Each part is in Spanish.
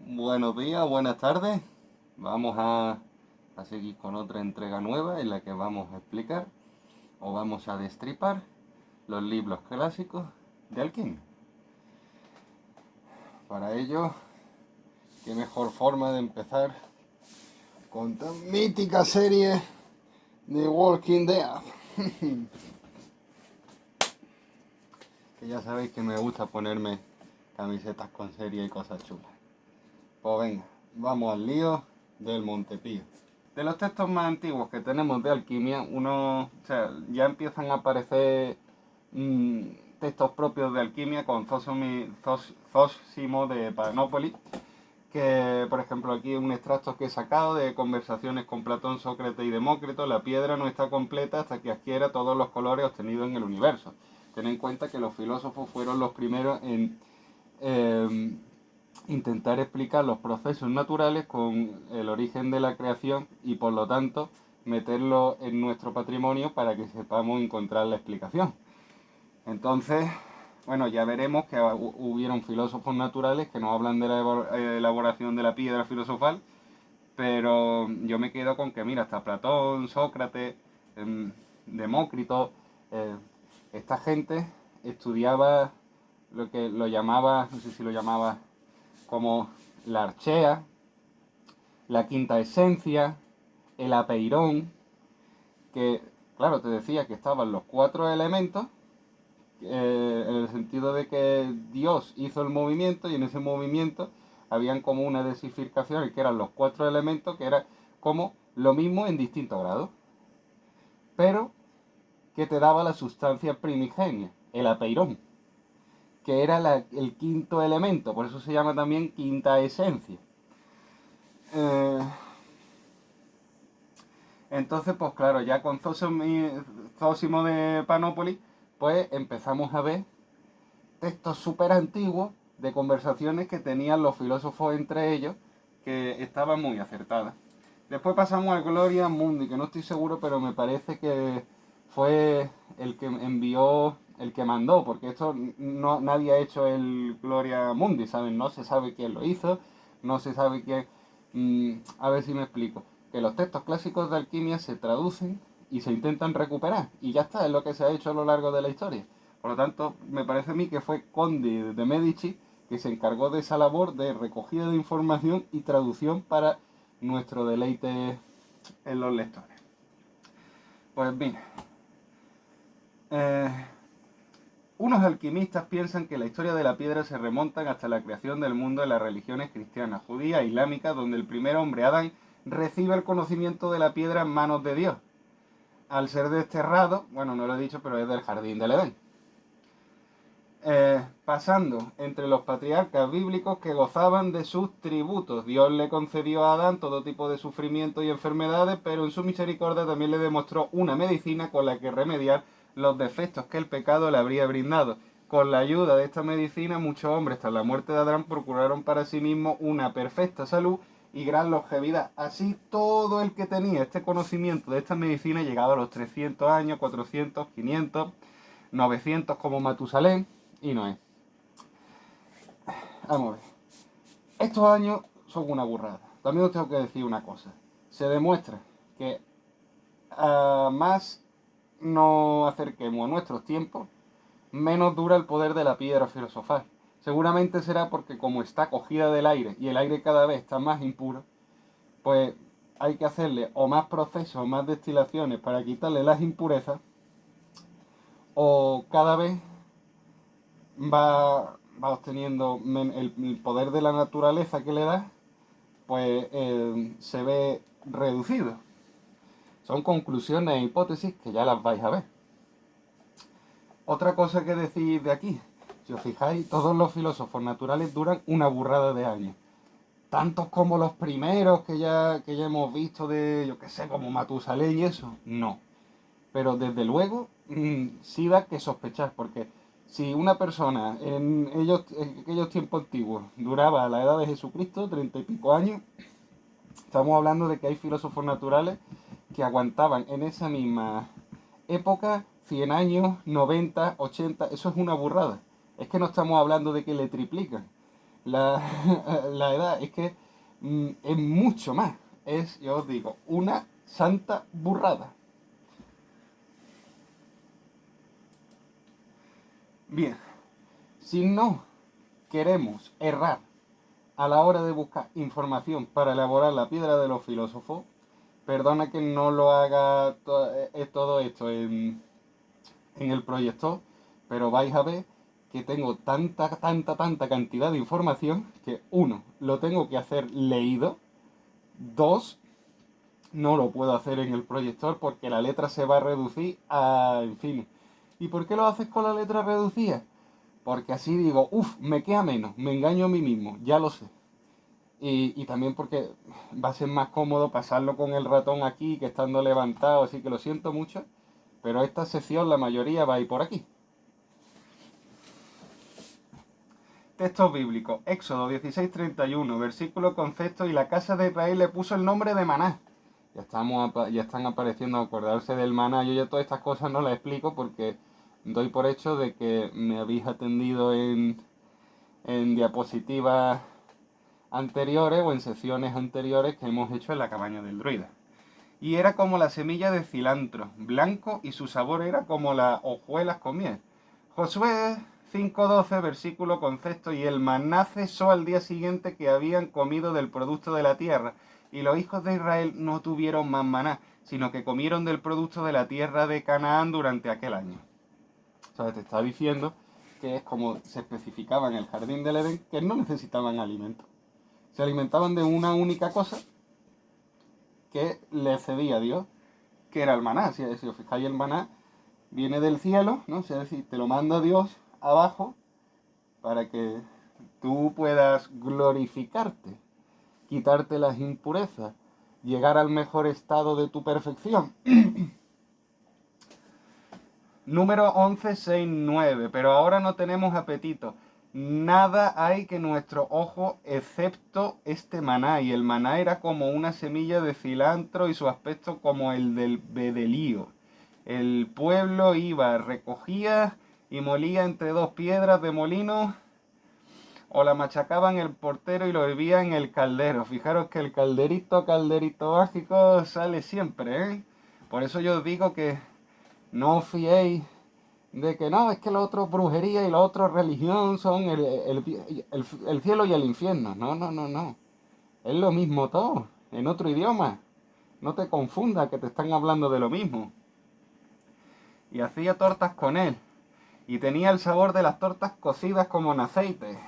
Buenos días, buenas tardes. Vamos a seguir con otra entrega nueva en la que vamos a explicar o vamos a destripar los libros clásicos de alquimia. Para ello, qué mejor forma de empezar con tan mítica serie de Walking Dead. Que ya sabéis que me gusta ponerme camisetas con serie y cosas chulas. Pues venga, vamos al lío del Montepío. De los textos más antiguos que tenemos de alquimia, ya empiezan a aparecer textos propios de alquimia con Zósimo de Panópolis, que por ejemplo aquí un extracto que he sacado de conversaciones con Platón, Sócrates y Demócrito: la piedra no está completa hasta que adquiera todos los colores obtenidos en el universo. Ten en cuenta que los filósofos fueron los primeros en intentar explicar los procesos naturales con el origen de la creación y por lo tanto meterlo en nuestro patrimonio para que sepamos encontrar la explicación. Entonces, bueno, ya veremos que hubieron filósofos naturales que nos hablan de la elaboración de la piedra filosofal, pero yo me quedo con que, mira, hasta Platón, Sócrates, Demócrito, esta gente estudiaba lo que lo llamaba, no sé si lo llamaba como la archea, la quinta esencia, el apeirón, que, claro, te decía que estaban los 4 elementos, en el sentido de que Dios hizo el movimiento y en ese movimiento habían como una desificación, que eran los 4 elementos, que era como lo mismo en distintos grados, pero que te daba la sustancia primigenia, el apeirón, que era el quinto elemento, por eso se llama también quinta esencia. Entonces, pues claro, ya con Zósimo de Panópolis, pues empezamos a ver textos súper antiguos de conversaciones que tenían los filósofos entre ellos, que estaban muy acertadas. Después pasamos al Gloria Mundi, que no estoy seguro, pero me parece que fue el que envió, el que mandó, porque esto no, nadie ha hecho el Gloria Mundi, ¿saben? No se sabe quién lo hizo, no se sabe quién... a ver si me explico. Que los textos clásicos de alquimia se traducen y se intentan recuperar, y ya está, es lo que se ha hecho a lo largo de la historia. Por lo tanto, me parece a mí que fue Conde de Medici que se encargó de esa labor de recogida de información y traducción para nuestro deleite en los lectores. Pues bien, unos alquimistas piensan que la historia de la piedra se remonta hasta la creación del mundo en las religiones cristianas, judía e islámica, donde el primer hombre, Adán, recibe el conocimiento de la piedra en manos de Dios. Al ser desterrado, bueno, no lo he dicho, pero es del jardín del Edén. Pasando entre los patriarcas bíblicos que gozaban de sus tributos. Dios le concedió a Adán todo tipo de sufrimientos y enfermedades, pero en su misericordia también le demostró una medicina con la que remediar los defectos que el pecado le habría brindado. Con la ayuda de esta medicina, muchos hombres tras la muerte de Adán procuraron para sí mismos una perfecta salud y gran longevidad. Así, todo el que tenía este conocimiento de esta medicina llegaba a los 300 años, 400, 500... 900 como Matusalén, y no es. Vamos a ver. Estos años son una burrada. También os tengo que decir una cosa. Se demuestra que a más nos acerquemos a nuestros tiempos, menos dura el poder de la piedra filosofal. Seguramente será porque como está cogida del aire y el aire cada vez está más impuro, pues hay que hacerle o más procesos o más destilaciones para quitarle las impurezas, o cada vez va obteniendo el poder de la naturaleza que le da, pues se ve reducido. Son conclusiones e hipótesis que ya las vais a ver. Otra cosa que decir de aquí, si os fijáis, todos los filósofos naturales duran una burrada de años. Tantos como los primeros que ya hemos visto de, yo qué sé, como Matusalén y eso, no. Pero desde luego sí da que sospechar, porque si una persona en aquellos tiempos antiguos duraba la edad de Jesucristo, 30 y pico años, estamos hablando de que hay filósofos naturales que aguantaban en esa misma época 100 años, 90, 80, eso es una burrada. Es que no estamos hablando de que le triplican la, la edad, es que es mucho más. Es, yo os digo, una santa burrada. Bien, si no queremos errar a la hora de buscar información para elaborar la piedra de los filósofos, perdona que no lo haga todo esto en el proyecto, pero vais a ver que tengo tanta cantidad de información que, uno, lo tengo que hacer leído, dos, no lo puedo hacer en el proyector porque la letra se va a reducir a, en fin. ¿Y por qué lo haces con la letra reducida? Porque así digo, uff, me queda menos, me engaño a mí mismo, ya lo sé. Y también porque va a ser más cómodo pasarlo con el ratón aquí que estando levantado, así que lo siento mucho, pero esta sección la mayoría va a ir por aquí. Texto bíblico, Éxodo 16:31, versículo concepto, y la casa de Israel le puso el nombre de Maná. Ya están apareciendo, acordarse del maná. Yo ya todas estas cosas no las explico porque doy por hecho de que me habéis atendido en diapositivas anteriores o en secciones anteriores que hemos hecho en la cabaña del druida. Y era como la semilla de cilantro, blanco, y su sabor era como las hojuelas con miel. Josué 5:12, versículo concepto, y el maná cesó al día siguiente que habían comido del producto de la tierra, y los hijos de Israel no tuvieron más maná, sino que comieron del producto de la tierra de Canaán durante aquel año. O sea, te está diciendo que es como se especificaba en el jardín del Edén, que no necesitaban alimento. Se alimentaban de una única cosa que le cedía a Dios, que era el maná. Si os fijáis, el maná viene del cielo, ¿no? Es decir, te lo manda Dios abajo para que tú puedas glorificarte, quitarte las impurezas, llegar al mejor estado de tu perfección. Número 1169, pero ahora no tenemos apetito. Nada hay que nuestro ojo excepto este maná, y el maná era como una semilla de cilantro y su aspecto como el del bedelío. El pueblo iba, recogía y molía entre dos piedras de molino, o la machacaban el portero y lo hervía en el caldero. Fijaros que el calderito mágico sale siempre, ¿eh? Por eso yo os digo que no os fiéis de que no, es que lo otro es brujería y lo otro religión, son el cielo y el infierno. No, no, no, no. Es lo mismo todo, en otro idioma. No te confundas que te están hablando de lo mismo. Y hacía tortas con él. Y tenía el sabor de las tortas cocidas como en aceite.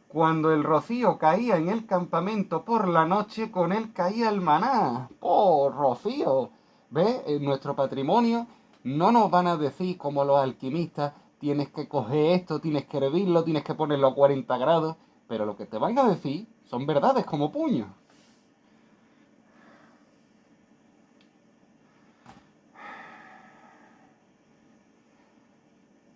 Cuando el rocío caía en el campamento por la noche, con él caía el maná. ¡Oh, rocío! ¿Ves? En nuestro patrimonio no nos van a decir como los alquimistas, tienes que coger esto, tienes que hervirlo, tienes que ponerlo a 40 grados. Pero lo que te van a decir son verdades como puños.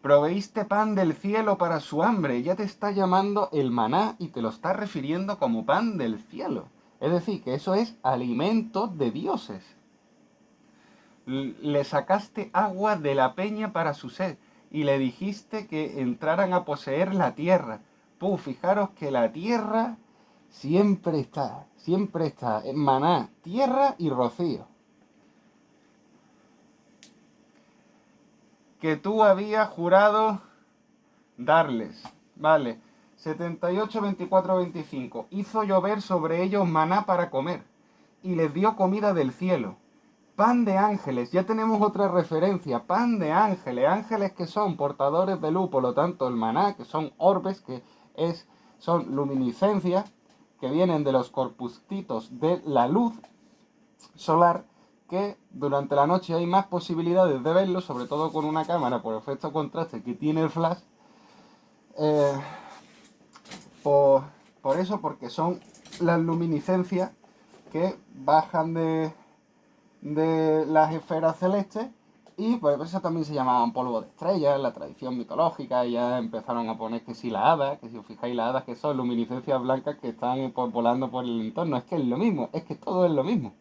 Proveíste pan del cielo para su hambre. Ya te está llamando el maná y te lo está refiriendo como pan del cielo. Es decir, que eso es alimento de dioses. Le sacaste agua de la peña para su sed, y le dijiste que entraran a poseer la tierra. Fijaros que la tierra siempre está en maná, tierra y rocío. Que tú habías jurado darles, vale, 78, 24, 25. Hizo llover sobre ellos maná para comer, y les dio comida del cielo. Pan de ángeles, ya tenemos otra referencia, pan de ángeles, ángeles que son portadores de luz, por lo tanto el maná, que son orbes, son luminiscencias, que vienen de los corpuscitos de la luz solar, que durante la noche hay más posibilidades de verlo, sobre todo con una cámara por efecto contraste que tiene el flash, eh, por eso, porque son las luminiscencias que bajan de las esferas celestes, y por eso también se llamaban polvo de estrellas en la tradición mitológica. Y ya empezaron a poner que si la hada, que si os fijáis las hadas, que son luminiscencias blancas que están volando por el entorno. Es que es lo mismo, es que todo es lo mismo.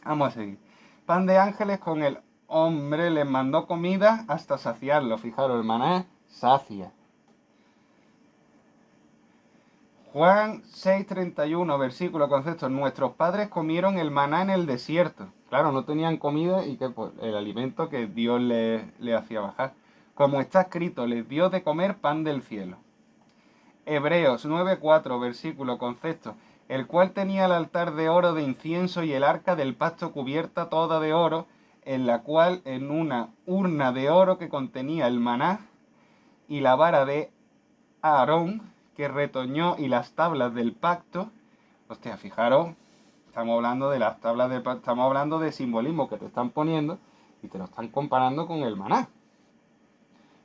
Vamos a seguir. Pan de ángeles con el hombre les mandó comida hasta saciarlo. Fijaros, el maná sacia. Juan 6:31, versículo concepto. Nuestros padres comieron el maná en el desierto. Claro, no tenían comida y que pues, el alimento que Dios le hacía bajar. Como está escrito, les dio de comer pan del cielo. Hebreos 9:4, versículo concepto. El cual tenía el altar de oro de incienso y el arca del pacto cubierta toda de oro, en la cual en una urna de oro que contenía el maná y la vara de Aarón que retoñó y las tablas del pacto. Hostia, fijaros, estamos hablando de las tablas del pacto, estamos hablando de simbolismo que te están poniendo y te lo están comparando con el maná.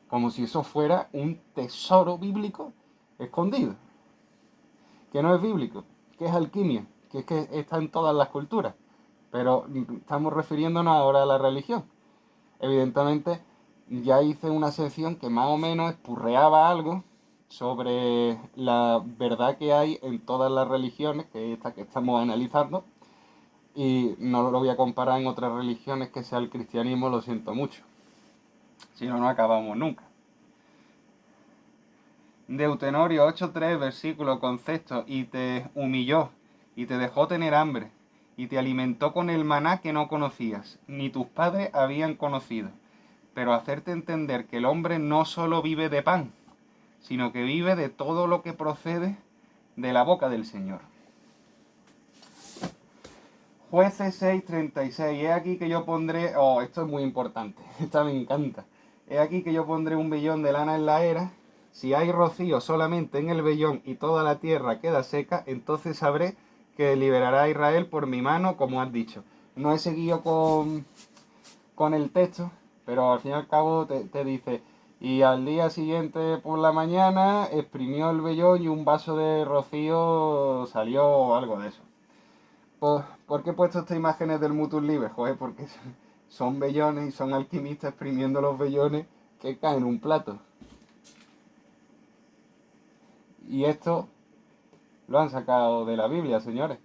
Como si eso fuera un tesoro bíblico escondido. Que no es bíblico, que es alquimia, que es que está en todas las culturas. Pero estamos refiriéndonos ahora a la religión. Evidentemente, ya hice una sección que más o menos espurreaba algo sobre la verdad que hay en todas las religiones, que es esta que estamos analizando, y no lo voy a comparar en otras religiones que sea el cristianismo, lo siento mucho. Si no, no acabamos nunca. Deuteronomio 8:3, versículo concepto, y te humilló, y te dejó tener hambre, y te alimentó con el maná que no conocías, ni tus padres habían conocido, pero hacerte entender que el hombre no solo vive de pan, sino que vive de todo lo que procede de la boca del Señor. Jueces 6:36, he aquí que yo pondré, esto es muy importante, esta me encanta, he aquí que yo pondré un vellón de lana en la era. Si hay rocío solamente en el vellón y toda la tierra queda seca, entonces sabré que liberará a Israel por mi mano, como has dicho. No he seguido con el texto, pero al fin y al cabo te dice, y al día siguiente por la mañana exprimió el vellón y un vaso de rocío salió o algo de eso. ¿Por qué he puesto estas imágenes del Mutus Libre? Joder, porque son vellones y son alquimistas exprimiendo los vellones que caen en un plato. Y esto lo han sacado de la Biblia, señores.